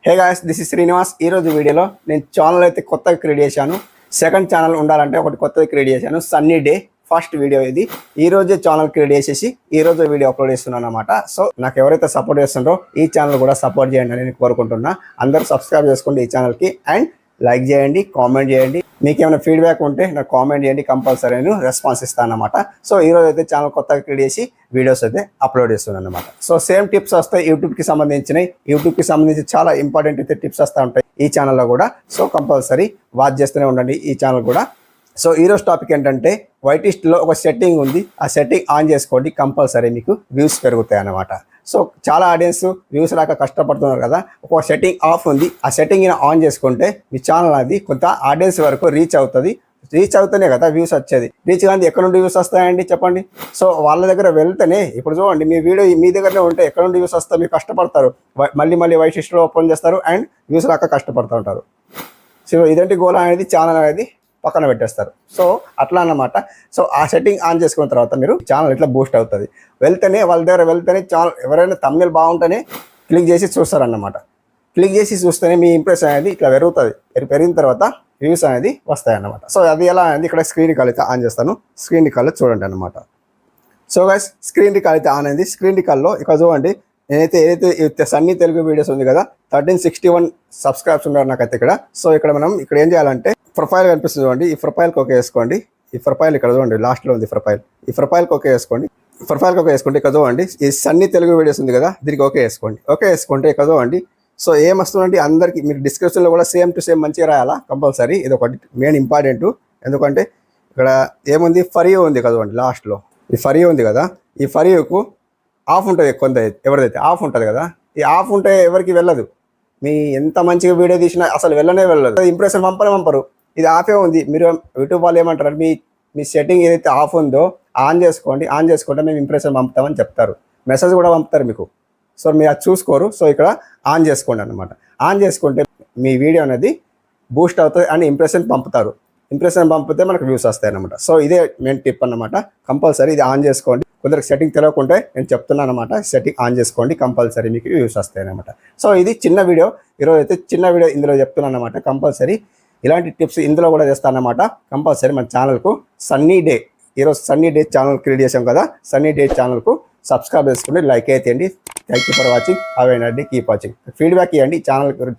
Hey guys, this is Srinivas. ఈరోజు వీడియోలో నేను ఛానల్ అయితే కొత్తగా క్రియేట్ చేశాను. సెకండ్ ఛానల్ ఉండాలంటే ఒకటి కొత్తగా క్రియేట్ చేశాను. సన్నీ డే ఫస్ట్ వీడియో ఇది. ఈ రోజే ఛానల్ క్రియేట్ చేసేసి ఈ రోజు వీడియో అప్లోడ్ చేస్తున్నాను అనమాట. సో నాకు ఎవరైతే సపోర్ట్ చేస్తున్నారో ఈ ఛానల్ కూడా సపోర్ట్ చేయండి అని నేను కోరుకుంటున్నా. అందరూ సబ్స్క్రైబ్ చేసుకోండి ఈ ఛానల్కి అండ్ లైక్ చేయండి, కామెంట్ చేయండి. మీకు ఏమైనా ఫీడ్బ్యాక్ ఉంటే నాకు కామెంట్ చేయండి, కంపల్సరీ నేను రెస్పాన్స్ ఇస్తాను అనమాట. సో ఈరోజు అయితే ఛానల్ కొత్తగా క్రియేట్ చేసి వీడియోస్ అయితే అప్లోడ్ చేస్తున్నాను అనమాట. సో సేమ్ టిప్స్ వస్తాయి యూట్యూబ్కి సంబంధించి చాలా ఇంపార్టెంట్ అయితే టిప్స్ వస్తూ ఉంటాయి ఈ ఛానల్లో కూడా. సో కంపల్సరీ వాచ్ చేస్తూనే ఉండండి ఈ ఛానల్ కూడా. సో ఈరోజు టాపిక్ ఏంటంటే వైటిస్ట్లో ఒక సెట్టింగ్ ఉంది. ఆ సెట్టింగ్ ఆన్ చేసుకోండి, కంపల్సరీ మీకు వ్యూస్ పెరుగుతాయి అన్నమాట. సో చాలా ఆడియన్స్ వ్యూస్ రాక కష్టపడుతున్నారు కదా. ఒక సెట్టింగ్ ఆఫ్ ఉంది, ఆ సెట్టింగ్ ఆన్ చేసుకుంటే మీ ఛానల్ అది కొంత ఆడియన్స్ వరకు రీచ్ అవుతుంది. రీచ్ అవుతూనే కదా వ్యూస్ వచ్చేది. రీచ్ కానీ ఎక్కడ నుండి వ్యూస్ వస్తాయండి చెప్పండి. సో వాళ్ళ దగ్గర వెళ్తేనే, ఇప్పుడు చూడండి మీ వీడియో మీ దగ్గరనే ఉంటే ఎక్కడ నుండి వ్యూస్ వస్తాయి? మీరు కష్టపడతారు, మళ్ళీ వైటిస్ట్లో ఓపెన్ చేస్తారు అండ్ వ్యూస్ రాక కష్టపడుతూ ఉంటారు. సో ఇదేంటి గోల్ అనేది ఛానల్ అనేది పక్కన పెట్టేస్తారు. సో అట్లా అన్నమాట. సో ఆ సెట్టింగ్ ఆన్ చేసుకున్న తర్వాత మీరు ఛానల్ ఇట్లా బూస్ట్ అవుతుంది. వాళ్ళ దగ్గర వెళ్తేనే ఛానల్ ఎవరైనా థంబ్నెయిల్ బాగుంటేనే క్లిక్ చేసి చూస్తారన్నమాట. క్లిక్ చేసి చూస్తేనే మీ ఇంప్రెషన్ అనేది ఇట్లా పెరుగుతుంది. పెరిగిన తర్వాత వ్యూస్ అనేది వస్తాయన్నమాట. సో అది ఎలా అనేది ఇక్కడ స్క్రీన్ కాల్ అయితే ఆన్ చేస్తాను. స్క్రీన్ కాల్ చూడండి అనమాట. సో గైస్, స్క్రీన్ కాల్ అయితే ఆన్ అయింది. స్క్రీన్ కాల్లో ఇక్కడ చూడండి, ఏదైతే సన్నీ తెలుగు వీడియోస్ ఉంది కదా, 1361 సబ్స్క్రైబ్స్ ఉన్నారు నాకైతే ఇక్కడ. సో ఇక్కడ ఏం చేయాలంటే ప్రొఫైల్ కనిపిస్తుంది చూడండి, ఈ ప్రొఫైల్కి ఓకే వేసుకోండి. ఈ ప్రొఫైల్ ఇక్కడ చూడండి లాస్ట్లో ఉంది ప్రొఫైల్. ఈ ప్రొఫైల్కి ఓకే వేసుకోండి. ఇక్కడ చూడండి ఈ సన్నీ తెలుగు వీడియోస్ ఉంది కదా, దీనికి ఓకే వేసుకోండి. ఓకే వేసుకుంటే ఇక్కడ చూడండి. సో ఏం వస్తుందంటే అందరికీ మీరు డిస్క్రిప్షన్లో కూడా సేమ్ టు సేమ్ మంచిగా రాయాలా కంపల్సరీ. ఇది ఒకటి మెయిన్ ఇంపార్టెంట్. ఎందుకంటే ఇక్కడ ఏముంది, ఫర్ యూ ఉంది కదా చూడండి లాస్ట్లో. ఈ ఫర్ యూ ఉంది కదా, ఈ ఫర్ యూకు ఆఫ్ ఉంటుంది. ఎవరిదైతే ఆఫ్ ఉంటుంది కదా, ఈ ఆఫ్ ఉంటే ఎవరికి వెళ్ళదు. మీ ఎంత మంచిగా వీడియో తీసినా అసలు వెళ్ళదు. ఇంప్రెషన్ పంపరు. ఇది ఆఫే ఉంది. మీరు యూట్యూబ్ వాళ్ళు ఏమంటారు, మీ సెట్టింగ్ ఏదైతే ఆఫ్ ఉందో ఆన్ చేసుకుంటే మేము ఇంప్రెషన్ పంపుతామని చెప్తారు. మెసేజ్ కూడా పంపుతారు మీకు. సో మీరు అది చూసుకోరు. సో ఇక్కడ ఆన్ చేసుకోండి అనమాట. ఆన్ చేసుకుంటే మీ వీడియో అనేది బూస్ట్ అవుతుంది అండ్ ఇంప్రెషన్ పంపుతారు. ఇంప్రెషన్ పంపితే మనకు వ్యూస్ వస్తాయి అనమాట. సో ఇదే మెయిన్ టిప్ అన్నమాట. కంపల్సరీ ఇది ఆన్ చేసుకోండి. కొందరికి సెట్టింగ్ తెలియకుంటే నేను చెప్తున్నాను అనమాట. సెట్టింగ్ ఆన్ చేసుకోండి, కంపల్సరీ మీకు వ్యూస్ వస్తాయి అనమాట. సో ఇది చిన్న వీడియో, ఈరోజు అయితే చిన్న వీడియో ఇందులో చెప్తున్నాను అనమాట. కంపల్సరీ ఇలాంటి టిప్స్ ఇందులో కూడా చేస్తానమాట. కంపల్సరీ మన ఛానల్కు సన్నీ డే, ఈరోజు సన్నీ డే ఛానల్ క్రియేట్ చేసాం కదా, సన్నీ డే ఛానల్కు సబ్స్క్రైబ్ చేసుకోండి, లైక్ అయితే అండి. Thank you for watching. Have a nice day, keep watching. Feedback ఇవ్వండి ఛానల్ గురించి.